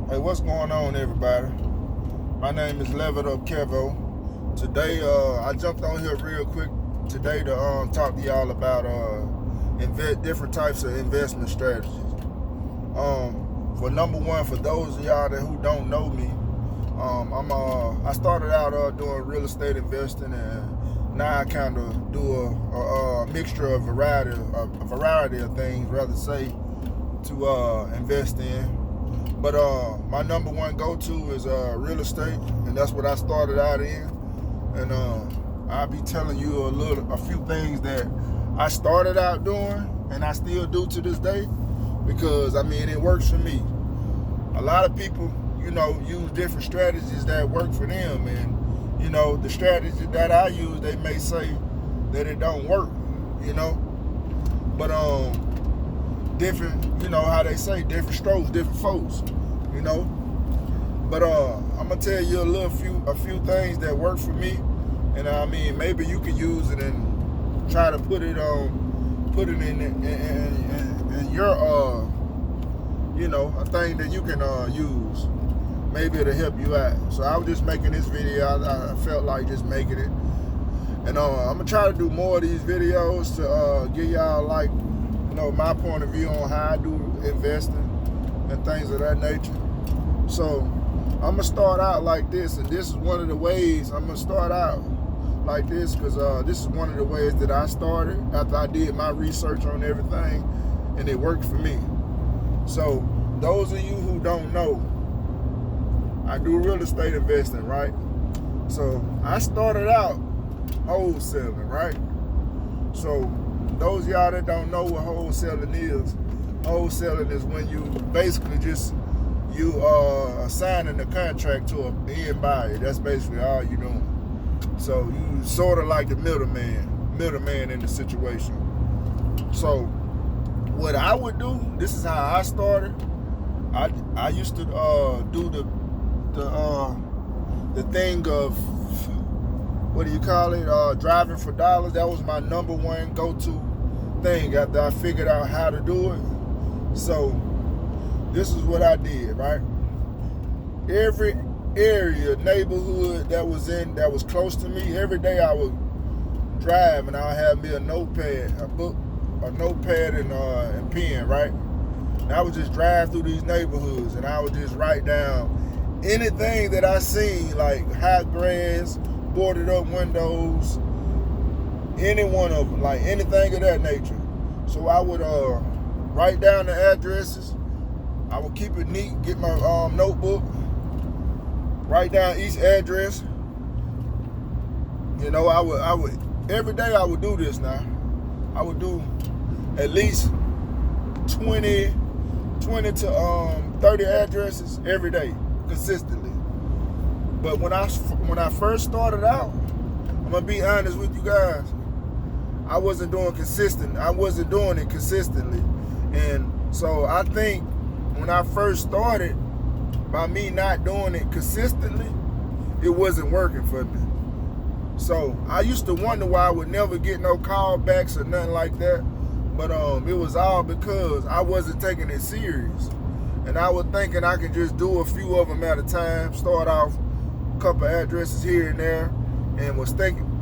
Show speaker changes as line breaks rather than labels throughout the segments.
Hey, what's going on, everybody? My name is Levitt Up Kevo. Today, I jumped on here real quick today to talk to y'all about different types of investment strategies. For number one, for those of y'all who don't know me, I started out doing real estate investing, and now I kind of do a mixture of a variety of things, rather say, to invest in. But my number one go-to is real estate, and that's what I started out in. And I'll be telling you a few things that I started out doing, and I still do to this day, because I mean it works for me. A lot of people, use different strategies that work for them, and the strategy that I use, they may say that it don't work, but different, how they say, different strokes, different folks, But I'm gonna tell you a few things that work for me, and I mean maybe you can use it and try to put it in your a thing that you can use. Maybe it'll help you out. So I was just making this video. I felt like just making it, and I'm gonna try to do more of these videos to give y'all my point of view on how I do investing and things of that nature. So I'm gonna start out like this, and this is one of the ways I'm gonna start out like this, because this is one of the ways that I started after I did my research on everything, and it worked for me. So those of you who don't know, I do real estate investing, right? So I started out wholesaling, right? So those of y'all that don't know what wholesaling is when you basically just signing a contract to an end buyer. That's basically all you're doing. So you sort of like the middleman in the situation. So what I would do, this is how I started. I used to do the thing of, what do you call it? Driving for dollars. That was my number one go-to thing after I figured out how to do it. So this is what I did, right? Every area, neighborhood that was close to me, every day I would drive, and I'll have me a notepad, and pen, right? And I would just drive through these neighborhoods, and I would just write down anything that I seen, like hot grass, boarded up windows, any one of them, like anything of that nature. So I would write down the addresses. I would keep it neat, get my notebook, write down each address. I would every day I would do this now. I would do at least 20 to 30 addresses every day, consistently. But when I first started out, I'm gonna be honest with you guys, I wasn't doing it consistently. And so I think when I first started, by me not doing it consistently, it wasn't working for me. So I used to wonder why I would never get no callbacks or nothing like that. But it was all because I wasn't taking it serious. And I was thinking I could just do a few of them at a time, start off a couple addresses here and there, and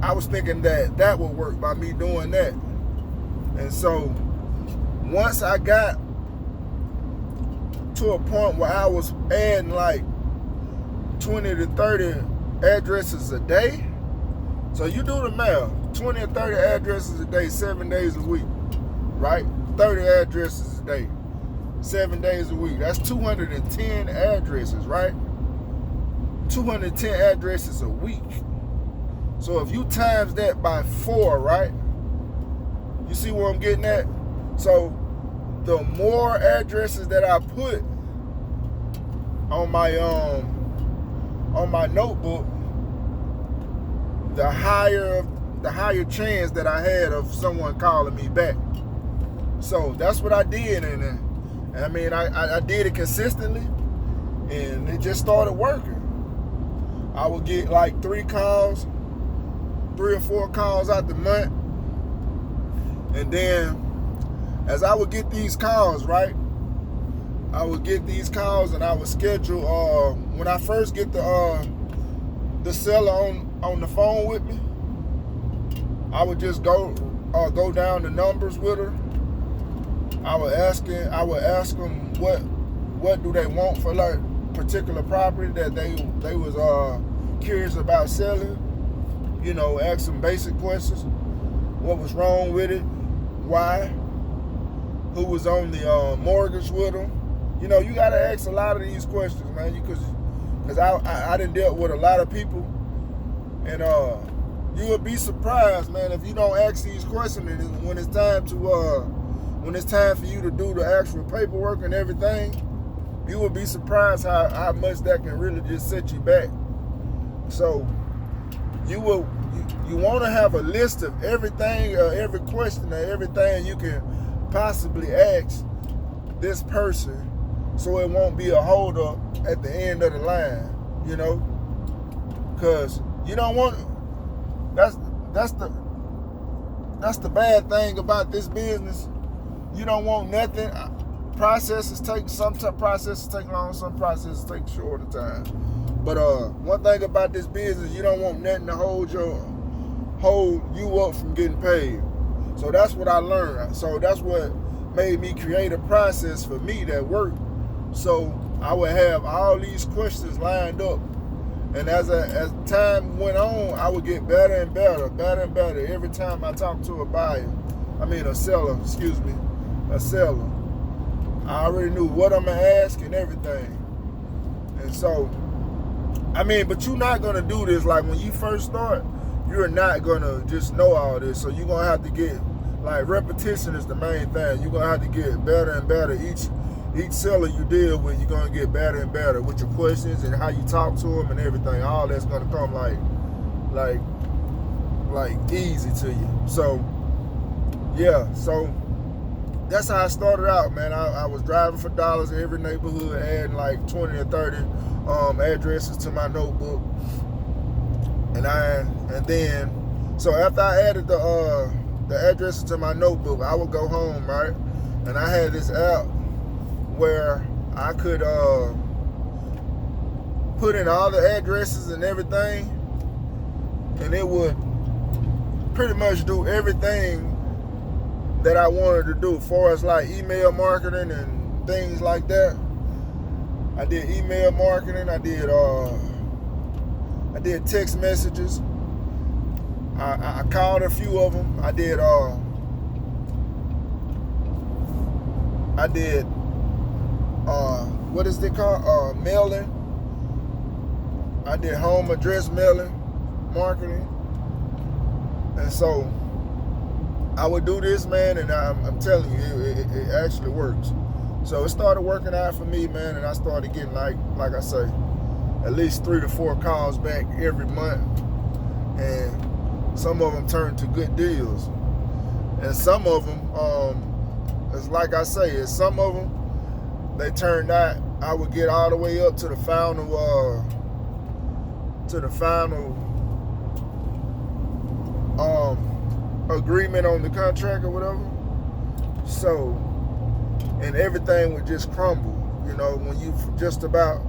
I was thinking that would work by me doing that. And so once I got to a point where I was adding like 20 to 30 addresses a day, so you do the math, 20 or 30 addresses a day, 7 days a week, right? 30 addresses a day, 7 days a week. That's 210 addresses, right? 210 addresses a week. So if you times that by 4, right? You see where I'm getting at? So the more addresses that I put on my notebook, the higher chance that I had of someone calling me back. So that's what I did, and I mean I did it consistently, and it just started working. I would get like 3 or 4 calls out the month, and then as I would get these calls, right, I would get these calls and I would schedule. When I first get the seller on the phone with me, I would just go down the numbers with her. I would ask them what do they want for like particular property that they was curious about selling. You know, ask them basic questions. What was wrong with it? Why? Who was on the mortgage with them? You know, you gotta ask a lot of these questions, man, because I done dealt with a lot of people, and you would be surprised, man, if you don't ask these questions. And when it's time for you to do the actual paperwork and everything, you would be surprised how much that can really just set you back. So you want to have a list of everything, every question, or everything you can possibly ask this person, so it won't be a hold up at the end of the line, you know, because you don't want. That's the bad thing about this business. You don't want nothing. Some processes take long, some processes take shorter time. But one thing about this business, you don't want nothing to hold you up from getting paid. So that's what I learned. So that's what made me create a process for me that worked. So I would have all these questions lined up. And as time went on, I would get better and better every time I talked to a seller. I already knew what I'm gonna ask and everything. And so, but you're not gonna do this like when you first start. You're not gonna just know all this. So you're gonna have to get, like, repetition is the main thing. You're gonna have to get better and better. Each seller you deal with, you're gonna get better and better with your questions and how you talk to them and everything. All that's gonna come like easy to you. So yeah, so that's how I started out, man. I was driving for dollars in every neighborhood, adding like 20 or 30 addresses to my notebook. And then so after I added the addresses to my notebook, I would go home, right? And I had this app where I could put in all the addresses and everything, and it would pretty much do everything that I wanted to do, as far as like email marketing and things like that. I did email marketing. I did text messages. I called a few of them. I did what is it called? Mailing. I did home address mailing, marketing. And so I would do this, man, and I'm telling you, it actually works. So it started working out for me, man, and I started getting, like I say, at least 3 to 4 calls back every month. And some of them turned to good deals. And some of them, it's like I say, some of them, they turned out, I would get all the way up to the final agreement on the contract or whatever. So, and everything would just crumble, you know, when you just about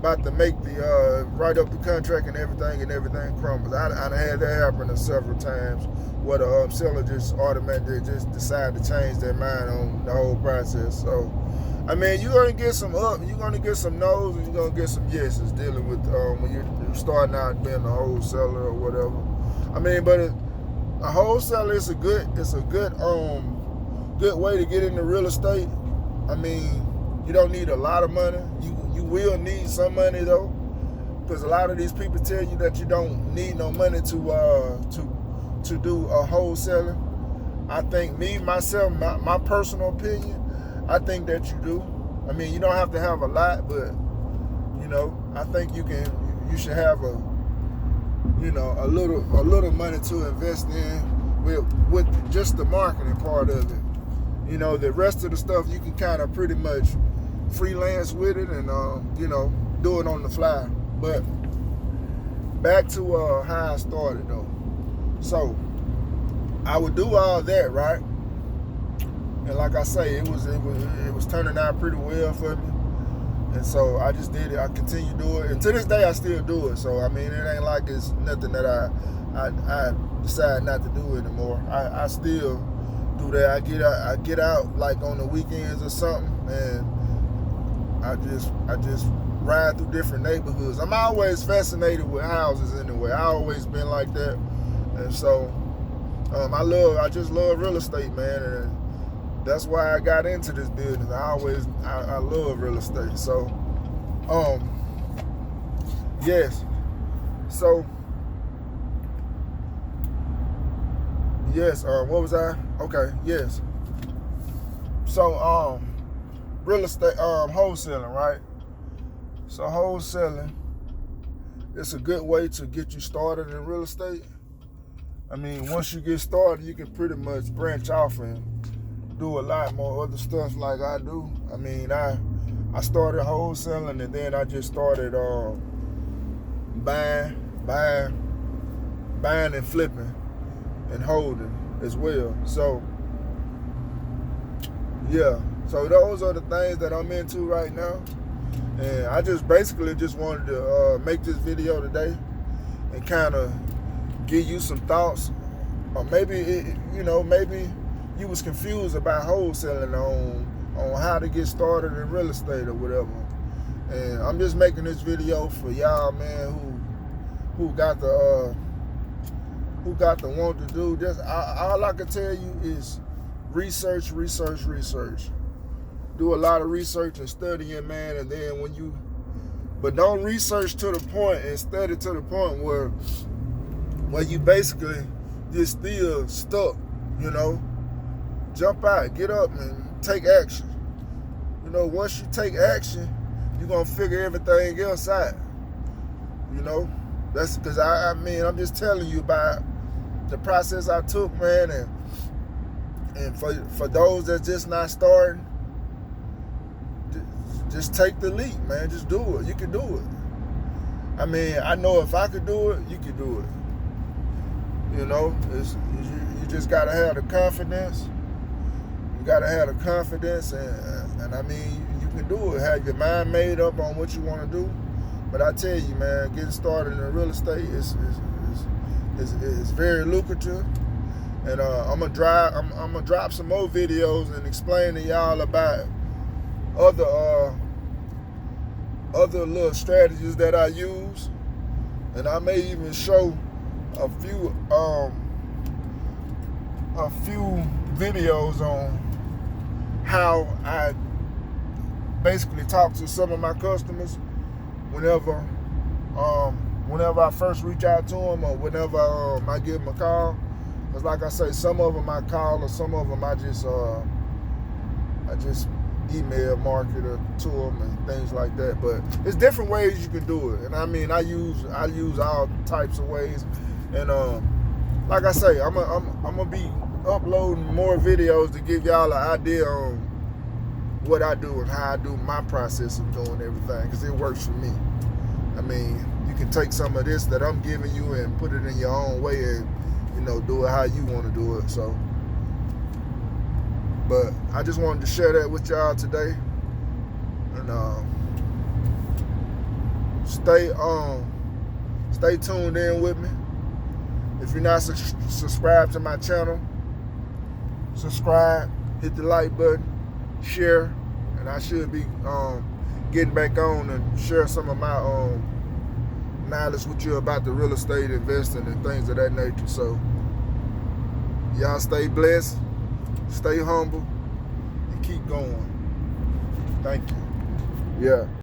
to make the write up the contract and everything crumbles. I had that happen several times, where the seller just automatically just decide to change their mind on the whole process. So, you're gonna get some you're gonna get some no's, and you're gonna get some yeses dealing with when you're starting out being a wholesaler or whatever. But a wholesaler is a good way to get into real estate. You don't need a lot of money. You will need some money though, because a lot of these people tell you that you don't need no money to do a wholesaling. I think my personal opinion, I think that you do. You don't have to have a lot, but I think you should have a little money to invest in with just the marketing part of it. The rest of the stuff you can kind of pretty much freelance with it and do it on the fly. But back to how I started though. So I would do all that, right? And like I say, it was turning out pretty well for me. And so I just did it. I continue to do it, and to this day I still do it. So I mean, it ain't like it's nothing that I decide not to do anymore. I still do that. I get out like on the weekends or something, and I just ride through different neighborhoods. I'm always fascinated with houses anyway. I always been like that, and so I just love real estate, man, and that's why I got into this business. I love real estate. So, yes. So, yes. What was I? Okay. Yes. So, real estate, wholesaling, right? So wholesaling, it's a good way to get you started in real estate. I mean, once you get started, you can pretty much branch off and do a lot more other stuff like I do. I mean, I started wholesaling, and then I just started buying and flipping and holding as well. So yeah, so those are the things that I'm into right now, and I just basically just wanted to make this video today and kind of give you some thoughts, or maybe maybe you was confused about wholesaling on how to get started in real estate or whatever. And I'm just making this video for y'all, man, who got the want to do this. All I can tell you is research. Do a lot of research and studying, man, and then but don't research to the point and study to the point where you basically just still stuck, Jump out, get up, and take action. Once you take action, you're going to figure everything else out. That's because I'm just telling you about the process I took, man, and for those that's just not starting, just take the leap, man. Just do it. You can do it. I mean, I know if I could do it, you can do it. You just got to have the confidence. You got to have the confidence, and I mean, you can do it. Have your mind made up on what you want to do. But I tell you, man, getting started in real estate is very lucrative. And I'm gonna drop some more videos and explain to y'all about other little strategies that I use, and I may even show a few videos on how I basically talk to some of my customers whenever I first reach out to them, or whenever I give them a call. Because like I say, some of them I call, or some of them I just email marketer to them and things like that. But it's different ways you can do it, and I mean, I use all types of ways. And like I say, I'm gonna be uploading more videos to give y'all an idea on what I do and how I do my process of doing everything, because it works for me. I mean, you can take some of this that I'm giving you and put it in your own way, and do it how you want to do it. So, but I just wanted to share that with y'all today, and stay tuned in with me. If you're not subscribed to my channel, subscribe, hit the like button, share, and I should be getting back on and share some of my knowledge with you about the real estate investing and things of that nature. So y'all stay blessed, stay humble, and keep going. Thank you. Yeah.